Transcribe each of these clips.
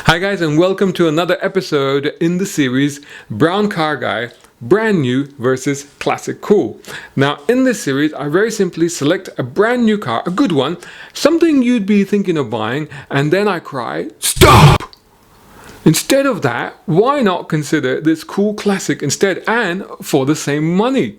Hi guys, and welcome to another episode in the series Brown Car Guy, brand new versus classic cool. Now in this series I very simply select a brand new car, a good one, something you'd be thinking of buying, and then I cry, stop! Instead of that, why not consider this cool classic instead, and for the same money?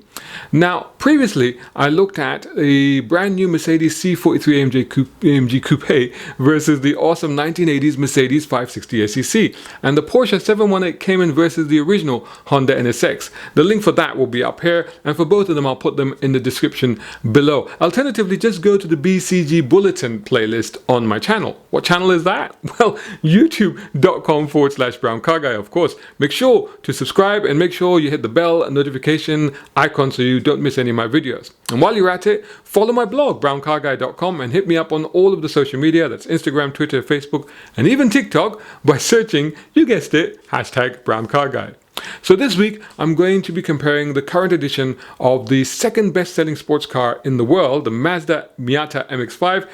Now, previously, I looked at the brand new Mercedes C43 AMG Coupe versus the awesome 1980s Mercedes 560 SEC, and the Porsche 718 Cayman versus the original Honda NSX. The link for that will be up here, and for both of them, I'll put them in the description below. Alternatively, just go to the BCG Bulletin playlist on my channel. What channel is that? Well, youtube.com/Brown Car Guy, of course. Make sure to subscribe and make sure you hit the bell notification icon so you don't miss any of my videos. And while you're at it, follow my blog browncarguy.com and hit me up on all of the social media, that's Instagram, Twitter, Facebook, and even TikTok by searching, you guessed it, #BrownCarGuy. So this week I'm going to be comparing the current edition of the second best-selling sports car in the world, the Mazda Miata MX-5,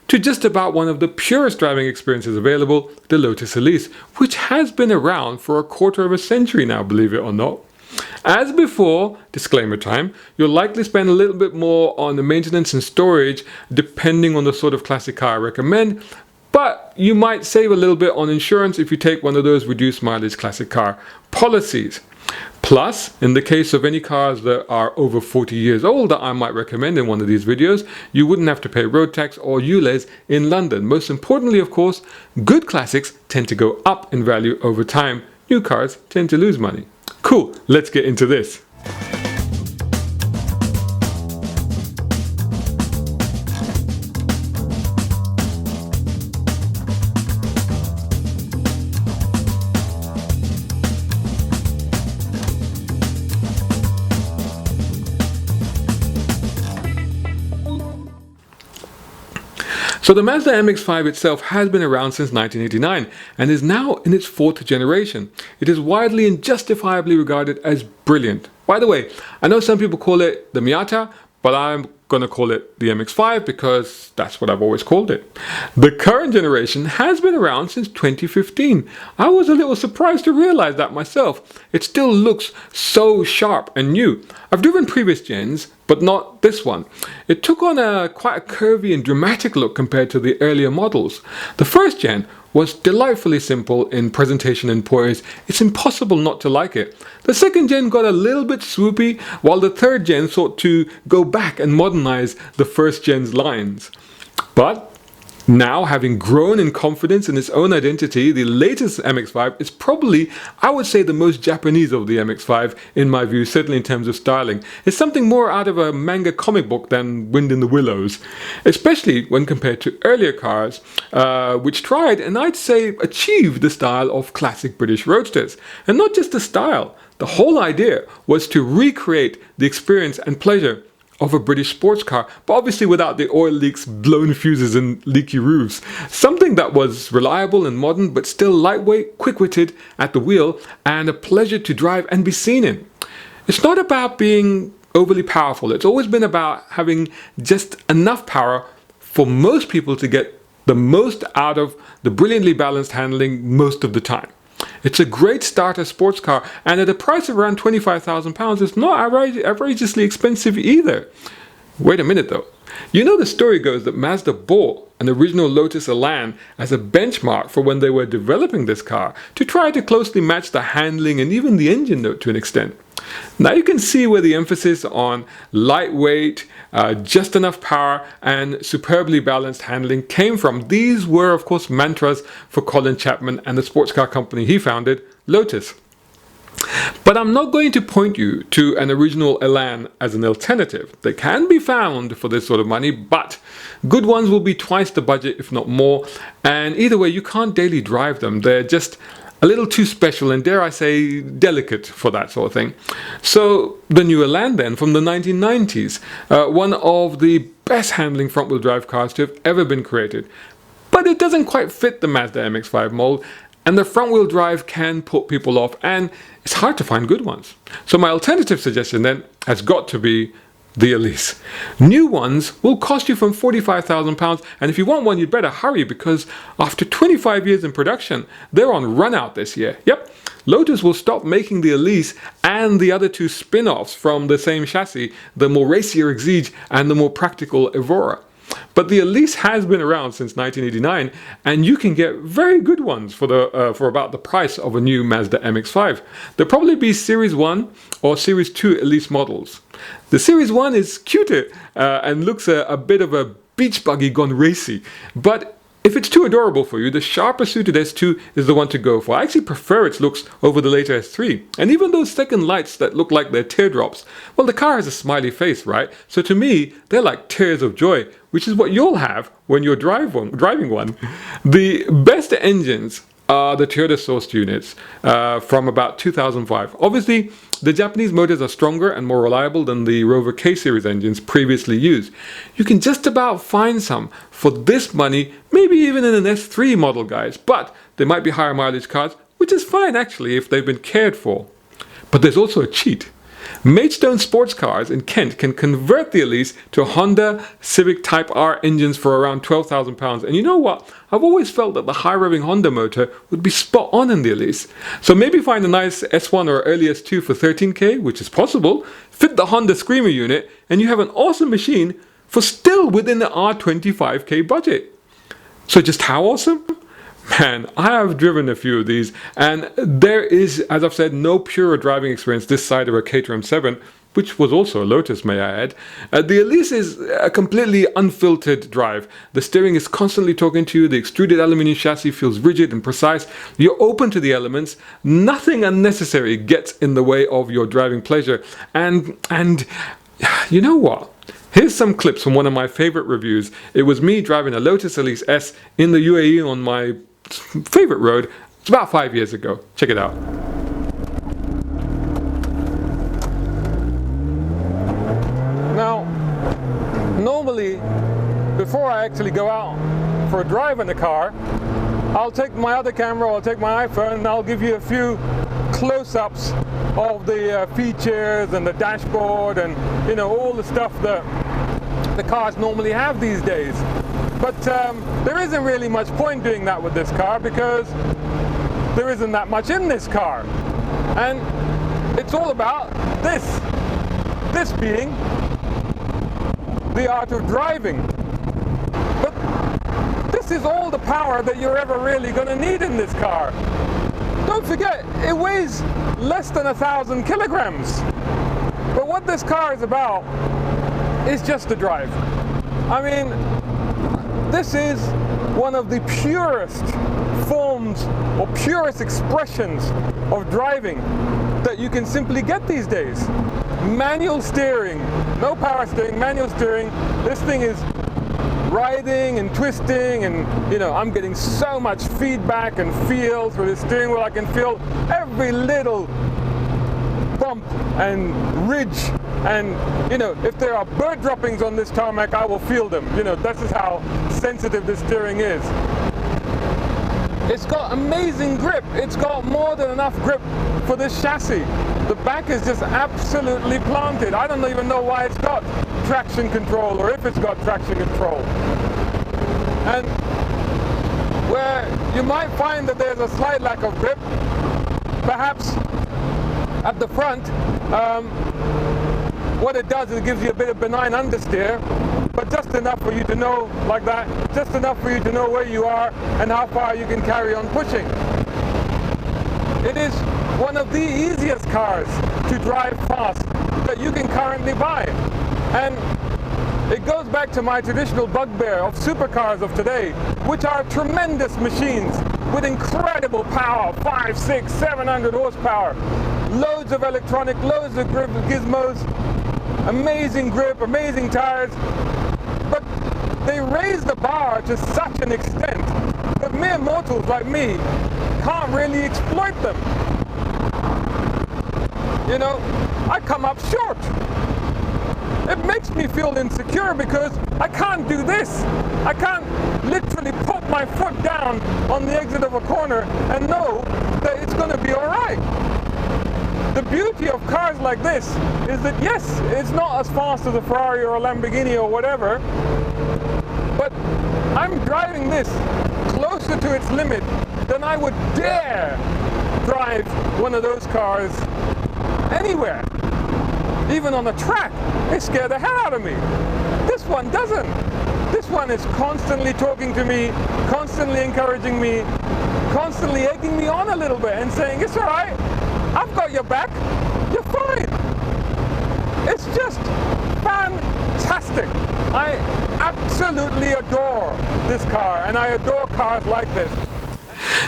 to just about one of the purest driving experiences available, the Lotus Elise, which has been around for a quarter of a century now, believe it or not. As before, disclaimer time, you'll likely spend a little bit more on the maintenance and storage depending on the sort of classic car I recommend, but you might save a little bit on insurance if you take one of those reduced mileage classic car policies. Plus, in the case of any cars that are over 40 years old that I might recommend in one of these videos, you wouldn't have to pay road tax or ULEZ in London. Most importantly, of course, good classics tend to go up in value over time. New cars tend to lose money. Cool, let's get into this. So the Mazda MX-5 itself has been around since 1989 and is now in its fourth generation. It is widely and justifiably regarded as brilliant. By the way, I know some people call it the Miata, but I'm going to call it the MX-5 because that's what I've always called it. The current generation has been around since 2015. I was a little surprised to realize that myself. It still looks so sharp and new. I've driven previous gens, but not this one. It took on quite a curvy and dramatic look compared to the earlier models. The first gen was delightfully simple in presentation and poise. It's impossible not to like it. The second gen got a little bit swoopy, while the third gen sought to go back and modernize the first gen's lines. But now, having grown in confidence in its own identity, the latest MX-5 is probably, I would say, the most Japanese of the MX-5 in my view, certainly in terms of styling. It's something more out of a manga comic book than Wind in the Willows, especially when compared to earlier cars, which tried, and I'd say achieved, the style of classic British roadsters. And not just the style, the whole idea was to recreate the experience and pleasure of a British sports car, but obviously without the oil leaks, blown fuses and leaky roofs. Something that was reliable and modern, but still lightweight, quick-witted at the wheel, and a pleasure to drive and be seen in. It's not about being overly powerful. It's always been about having just enough power for most people to get the most out of the brilliantly balanced handling most of the time. It's a great starter sports car, and at a price of around £25,000, it's not outrageously expensive either. Wait a minute though. You know, the story goes that Mazda bought an original Lotus Elise as a benchmark for when they were developing this car to try to closely match the handling and even the engine note to an extent. Now you can see where the emphasis on lightweight, just enough power, and superbly balanced handling came from. These were, of course, mantras for Colin Chapman and the sports car company he founded, Lotus. But I'm not going to point you to an original Elan as an alternative. They can be found for this sort of money, but good ones will be twice the budget, if not more. And either way, you can't daily drive them. They're just a little too special and, dare I say, delicate for that sort of thing. So the new Elan then, from the 1990s, one of the best handling front-wheel drive cars to have ever been created. But it doesn't quite fit the Mazda MX-5 mold, and the front-wheel drive can put people off, and it's hard to find good ones. So my alternative suggestion then has got to be the Elise. New ones will cost you from £45,000, and if you want one, you'd better hurry because after 25 years in production, they're on run out this year. Yep, Lotus will stop making the Elise and the other two spin-offs from the same chassis, the more racier Exige and the more practical Evora. But the Elise has been around since 1989, and you can get very good ones for about the price of a new Mazda MX-5. There'll probably be Series 1 or Series 2 Elise models. The Series 1 is cuter and looks a bit of a beach buggy gone racy, but if it's too adorable for you, the sharper suited S2 is the one to go for. I actually prefer its looks over the later S3. And even those second lights that look like they're teardrops, well, the car has a smiley face, right? So to me, they're like tears of joy, which is what you'll have when you're driving one. The best engines are the Toyota sourced units from about 2005. Obviously, the Japanese motors are stronger and more reliable than the Rover K-Series engines previously used. You can just about find some for this money, maybe even in an S3 model, guys, but they might be higher mileage cars, which is fine actually if they've been cared for. But there's also a cheat. Maidstone Sports Cars in Kent can convert the Elise to Honda Civic Type R engines for around £12,000. And you know what? I've always felt that the high-revving Honda motor would be spot on in the Elise. So maybe find a nice S1 or early S2 for 13k, which is possible, fit the Honda Screamer unit, and you have an awesome machine for still within the R25k budget. So just how awesome? Man, I have driven a few of these, and there is, as I've said, no purer driving experience this side of a Caterham 7, which was also a Lotus, may I add. The Elise is a completely unfiltered drive. The steering is constantly talking to you, the extruded aluminium chassis feels rigid and precise, you're open to the elements, nothing unnecessary gets in the way of your driving pleasure, and you know what? Here's some clips from one of my favorite reviews. It was me driving a Lotus Elise S in the UAE on my favorite road. It's about 5 years ago. Check it out. Now, normally, before I actually go out for a drive in the car, I'll take my other camera, I'll take my iPhone, and I'll give you a few close-ups of the features and the dashboard and, you know, all the stuff that the cars normally have these days. But there isn't really much point doing that with this car because there isn't that much in this car. And it's all about this being the art of driving. But this is all the power that you're ever really going to need in this car. Don't forget, it weighs less than 1,000 kilograms. But what this car is about is just the drive. I mean, this is one of the purest forms or purest expressions of driving that you can simply get these days. Manual steering, no power steering, manual steering. This thing is riding and twisting, and you know, I'm getting so much feedback and feel through the steering wheel. I can feel every little bump and ridge, and you know, if there are bird droppings on this tarmac, I will feel them. You know, this is how sensitive this steering is. It's got amazing grip. It's got more than enough grip for this chassis. The back is just absolutely planted. I don't even know why it's got traction control, or if it's got traction control. And where you might find that there's a slight lack of grip, perhaps at the front, what it does is it gives you a bit of benign understeer, but just enough for you to know, like that, just enough for you to know where you are and how far you can carry on pushing. It is one of the easiest cars to drive fast that you can currently buy. And it goes back to my traditional bugbear of supercars of today, which are tremendous machines with incredible power, 500, 600, 700 horsepower, loads of electronic, loads of grip gizmos, amazing grip, amazing tires, but they raise the bar to such an extent that mere mortals like me can't really exploit them. You know, I come up short. It makes me feel insecure because I can't do this. I can't literally put my foot down on the exit of a corner and know that it's going to be all right. the beauty of cars like this is that yes, it's not as fast as a Ferrari or a Lamborghini or whatever, but I'm driving this closer to its limit than I would dare drive one of those cars anywhere. Even on a track, they scare the hell out of me. This one doesn't. This one is constantly talking to me, constantly encouraging me, constantly egging me on a little bit and saying, it's all right, I've got your back, you're fine. It's just fantastic. I absolutely adore this car, and I adore cars like this.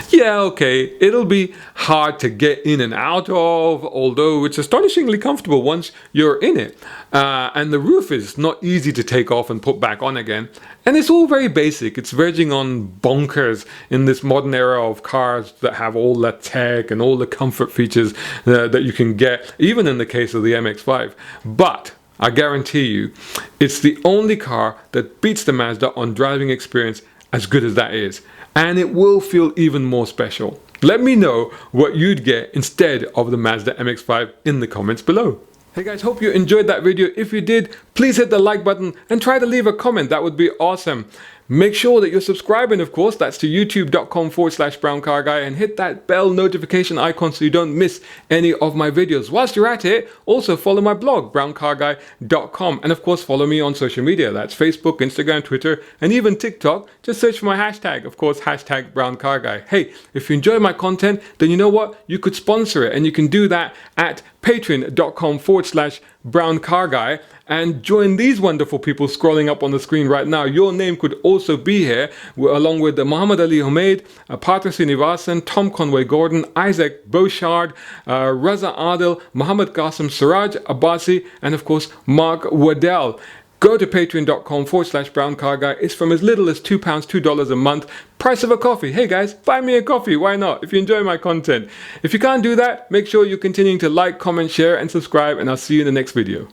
Yeah, okay, it'll be hard to get in and out of, although it's astonishingly comfortable once you're in it. And the roof is not easy to take off and put back on again. And it's all very basic. It's verging on bonkers in this modern era of cars that have all the tech and all the comfort features that you can get, even in the case of the MX-5. But I guarantee you, it's the only car that beats the Mazda on driving experience, as good as that is. And it will feel even more special. Let me know what you'd get instead of the Mazda MX-5 in the comments below. Hey guys, hope you enjoyed that video. If you did, please hit the like button and try to leave a comment. That would be awesome. Make sure that you're subscribing, of course. That's to youtube.com/browncarguy, and hit that bell notification icon so you don't miss any of my videos. Whilst you're at it, also follow my blog, browncarguy.com, and of course follow me on social media. That's Facebook, Instagram, Twitter, and even TikTok. Just search for my hashtag, of course, hashtag browncarguy. Hey, if you enjoy my content, then you know what? You could sponsor it, and you can do that at patreon.com/browncarguy, and join these wonderful people scrolling up on the screen right now. Your name could also be here, along with Muhammad Ali Humaid, Patra Srinivasan, Tom Conway Gordon, Isaac Beauchard, Raza Adil, Muhammad Qasim, Siraj Abbasi, and of course Mark Waddell. Go to patreon.com/browncarguy. It's from as little as £2, $2 a month. Price of a coffee. Hey guys, buy me a coffee. Why not? If you enjoy my content. If you can't do that, make sure you're continuing to like, comment, share, and subscribe, and I'll see you in the next video.